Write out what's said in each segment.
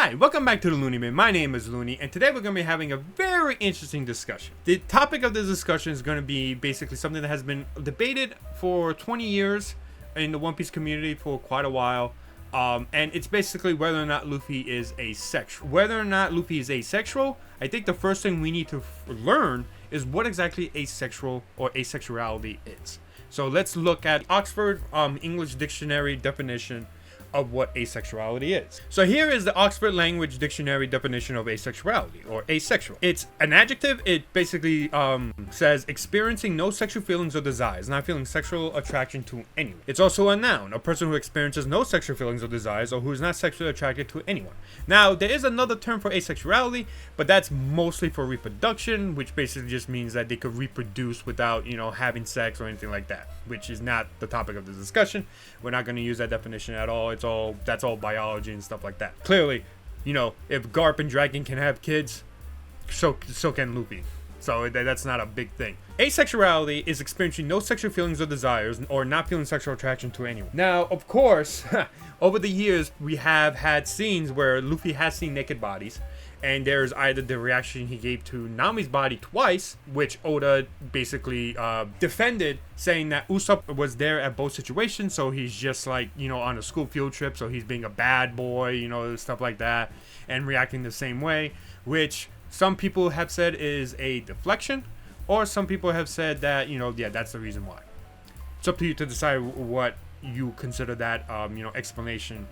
Hi, welcome back to the Loony Man. My name is Loony, and today we're going to be having a very interesting discussion. The topic of this discussion is going to be basically something that has been debated for 20 years in the One Piece community for quite a while. And it's basically whether or not Luffy is asexual. Whether or not Luffy is asexual, I think the first thing we need to learn is what exactly asexual or asexuality is. So let's look at Oxford English Dictionary definition of what asexuality is. So here is the Oxford Language Dictionary definition of asexuality or asexual. It's an adjective. It basically says experiencing no sexual feelings or desires, not feeling sexual attraction to anyone. It's also a noun, a person who experiences no sexual feelings or desires or who is not sexually attracted to anyone. Now there is another term for asexuality, but that's mostly for reproduction, which basically just means that they could reproduce without, having sex or anything like that, which is not the topic of this discussion. We're not going to use that definition at all. That's all biology and stuff like that. Clearly, if Garp and Dragon can have kids, so can Luffy. So that's not a big thing. Asexuality is experiencing no sexual feelings or desires or not feeling sexual attraction to anyone. Now, of course, over the years, we have had scenes where Luffy has seen naked bodies, and there's either the reaction he gave to Nami's body twice, which Oda basically defended, saying that Usopp was there at both situations, so he's just like, on a school field trip, so he's being a bad boy, stuff like that, and reacting the same way, which some people have said is a deflection, or some people have said that, that's the reason why. It's up to you to decide what you consider that, explanation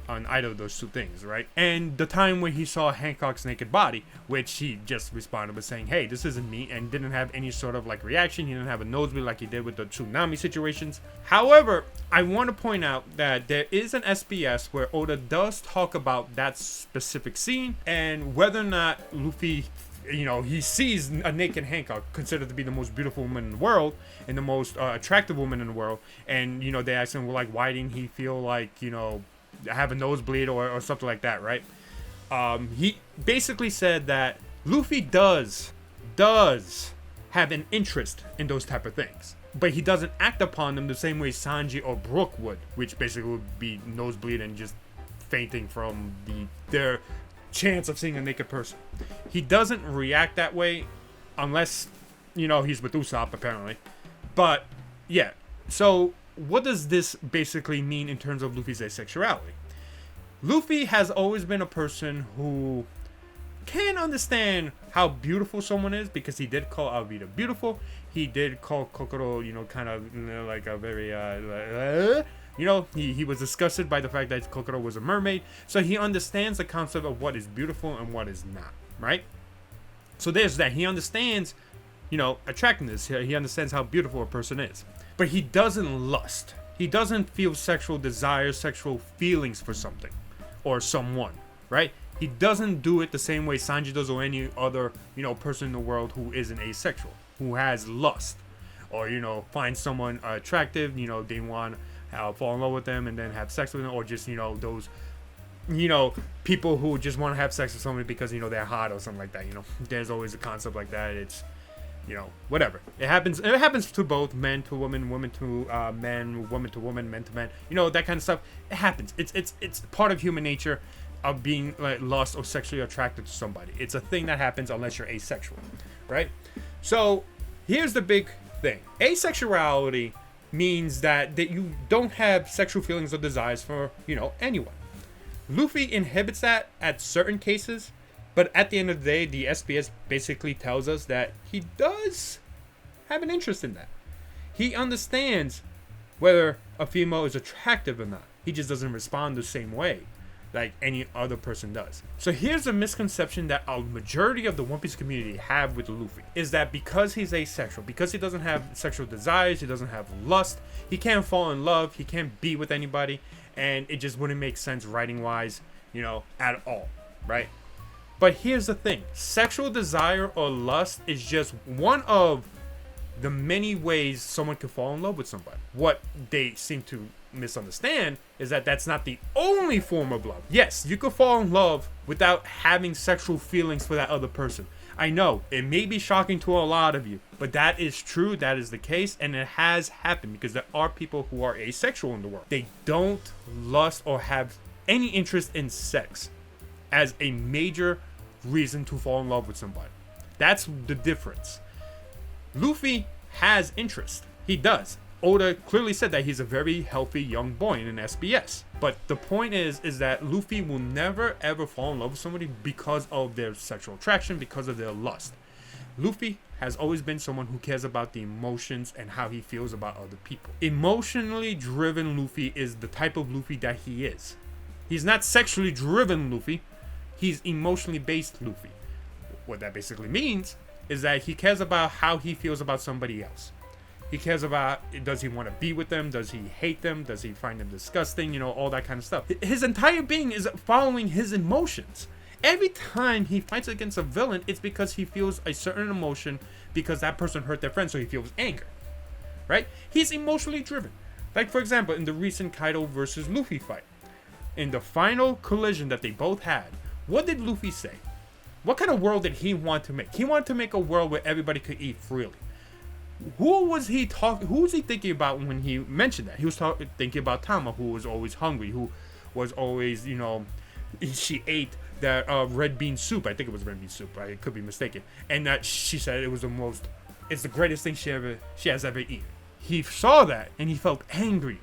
on either of those two things, right? And the time where he saw Hancock's naked body, which he just responded with saying, hey, this isn't me, and didn't have any sort of reaction. He didn't have a nosebleed like he did with the tsunami situations. However, I want to point out that there is an SBS where Oda does talk about that specific scene and whether or not Luffy, he sees a naked Hancock, considered to be the most beautiful woman in the world and the most attractive woman in the world, and they ask him, well, why didn't he feel like, have a nosebleed or something like that, right? He basically said that Luffy does have an interest in those type of things, but he doesn't act upon them the same way Sanji or Brook would, which basically would be nosebleed and just fainting from their chance of seeing a naked person. He doesn't react that way unless, he's with Usopp, apparently. But, yeah. So, what does this basically mean in terms of Luffy's asexuality? Luffy has always been a person who can understand how beautiful someone is, because he did call Alvida beautiful. He did call Kokoro, kind of like a very, he was disgusted by the fact that Kokoro was a mermaid. So he understands the concept of what is beautiful and what is not, right? So there's that. He understands, attractiveness. He understands how beautiful a person is. But he doesn't lust. He doesn't feel sexual desires, sexual feelings for something or someone, right? He doesn't do it the same way Sanji does or any other, person in the world who isn't asexual, who has lust or, finds someone attractive, they want to fall in love with them and then have sex with them, or just, those, people who just want to have sex with somebody because, they're hot or something like that, There's always a concept like that. It's, whatever. It happens to both, men to women, women to men, woman to woman, men to men. That kind of stuff. It happens. It's part of human nature of being lust or sexually attracted to somebody. It's a thing that happens unless you're asexual, right? So here's the big thing. Asexuality means that you don't have sexual feelings or desires for, anyone. Luffy inhibits that at certain cases. But at the end of the day, the SBS basically tells us that he does have an interest in that. He understands whether a female is attractive or not. He just doesn't respond the same way like any other person does. So here's a misconception that a majority of the One Piece community have with Luffy, is that because he's asexual, because he doesn't have sexual desires, he doesn't have lust, he can't fall in love, he can't be with anybody, and it just wouldn't make sense writing-wise, at all, right? But here's the thing. Sexual desire or lust is just one of the many ways someone can fall in love with somebody. What they seem to misunderstand is that that's not the only form of love. Yes, you could fall in love without having sexual feelings for that other person. I know, it may be shocking to a lot of you, but that is true, that is the case, and it has happened because there are people who are asexual in the world. They don't lust or have any interest in sex. as a major reason to fall in love with somebody. That's the difference. Luffy has interest. He does. Oda clearly said that he's a very healthy young boy in an SBS. But the point is that Luffy will never ever fall in love with somebody because of their sexual attraction, because of their lust. Luffy has always been someone who cares about the emotions and how he feels about other people. Emotionally driven Luffy is the type of Luffy that he is. He's not sexually driven Luffy. He's emotionally based Luffy. What that basically means is that he cares about how he feels about somebody else. He cares about, does he want to be with them? Does he hate them? Does he find them disgusting? You know, all that kind of stuff. His entire being is following his emotions. Every time he fights against a villain, it's because he feels a certain emotion because that person hurt their friend, so he feels anger. Right? He's emotionally driven. Like, for example, in the recent Kaido versus Luffy fight. In the final collision that they both had, what did Luffy say? What kind of world did he want to make? He wanted to make a world where everybody could eat freely. Who was he thinking about when he mentioned that? He was thinking about Tama, who was always hungry, who was always, you know, she ate that red bean soup. I think it was red bean soup. I could be mistaken. And that she said it's the greatest thing she has ever eaten. He saw that and he felt angry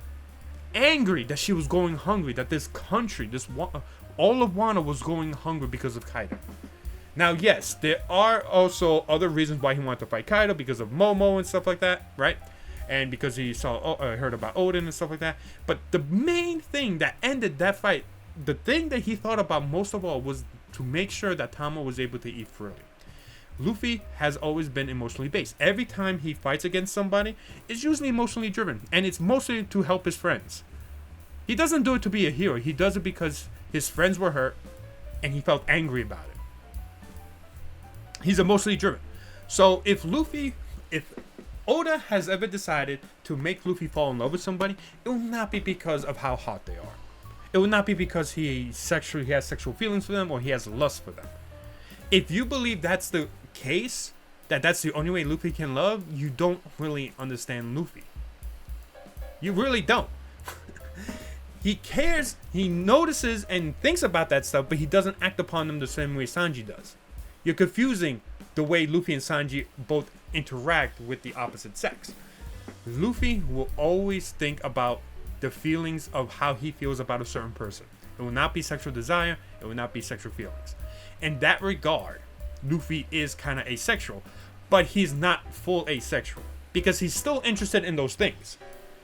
that she was going hungry, that this country, all of Wano was going hungry because of Kaido. Now, yes, there are also other reasons why he wanted to fight Kaido, because of Momo and stuff like that, right? And because he heard about Odin and stuff like that. But the main thing that ended that fight, the thing that he thought about most of all, was to make sure that Tama was able to eat freely. Luffy has always been emotionally based. Every time he fights against somebody, it's usually emotionally driven, and it's mostly to help his friends. He doesn't do it to be a hero. He does it because his friends were hurt, and he felt angry about it. He's emotionally driven. So if Oda has ever decided to make Luffy fall in love with somebody, it will not be because of how hot they are. It will not be because he has sexual feelings for them or he has lust for them. If you believe that's the case, that's the only way Luffy can love, you don't really understand Luffy. You really don't. He cares, he notices and thinks about that stuff, but he doesn't act upon them the same way Sanji does. You're confusing the way Luffy and Sanji both interact with the opposite sex. Luffy will always think about the feelings of how he feels about a certain person. It will not be sexual desire. It will not be sexual feelings. In that regard, Luffy is kind of asexual, but he's not full asexual because he's still interested in those things.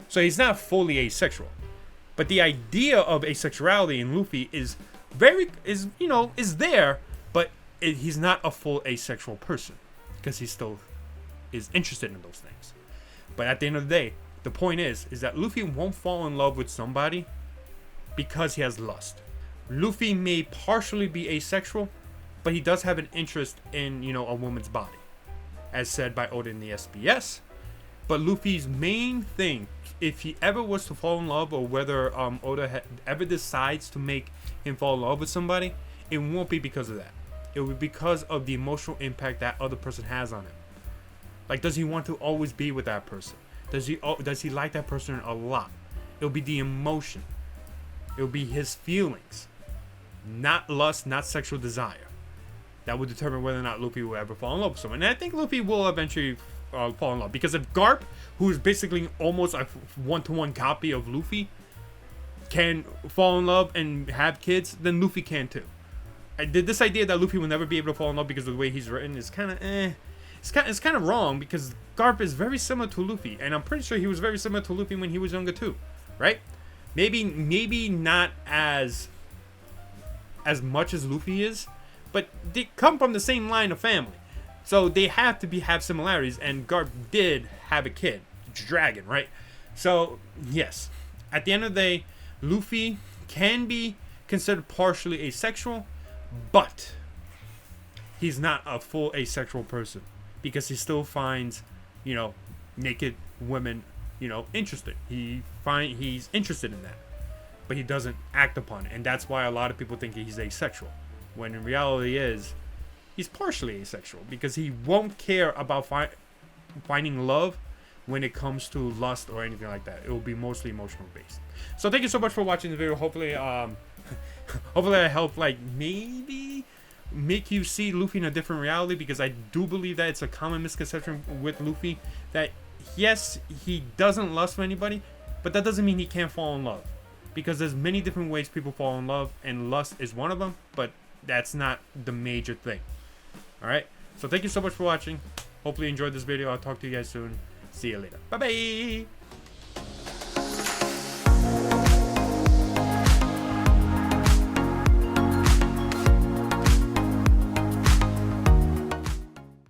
So he's not fully asexual. But the idea of asexuality in Luffy is there, but he's not a full asexual person because he still is interested in those things. But at the end of the day, the point is that Luffy won't fall in love with somebody because he has lust. Luffy may partially be asexual, but he does have an interest in, a woman's body, as said by Oda in the SBS. But Luffy's main thing, if he ever was to fall in love, or whether Oda ever decides to make him fall in love with somebody, it won't be because of that. It will be because of the emotional impact that other person has on him. Like, does he want to always be with that person? Does he like that person a lot? It'll be the emotion. It'll be his feelings, not lust, not sexual desire, that would determine whether or not Luffy will ever fall in love with someone. And I think Luffy will eventually fall in love, because if Garp, who is basically almost a one-to-one copy of Luffy, can fall in love and have kids, then Luffy can too. This idea that Luffy will never be able to fall in love because of the way he's written is kind of It's kind of wrong, because Garp is very similar to Luffy, and I'm pretty sure he was very similar to Luffy when he was younger too, right? Maybe not as much as Luffy is, but they come from the same line of family, so they have to have similarities. And Garp did have a kid, Dragon, right? So yes, at the end of the day, Luffy can be considered partially asexual, but he's not a full asexual person, because he still finds, naked women, interesting. He's interested in that, but he doesn't act upon it, and that's why a lot of people think he's asexual, when in reality he's partially asexual, because he won't care about finding love when it comes to lust or anything like that. It will be mostly emotional based. So thank you so much for watching the video. Hopefully hopefully I help, like, maybe make you see Luffy in a different reality, because I do believe that it's a common misconception with Luffy that, yes, he doesn't lust for anybody, but that doesn't mean he can't fall in love, because there's many different ways people fall in love, and lust is one of them, but that's not the major thing. Alright, so thank you so much for watching. Hopefully you enjoyed this video. I'll talk to you guys soon. See you later. Bye bye.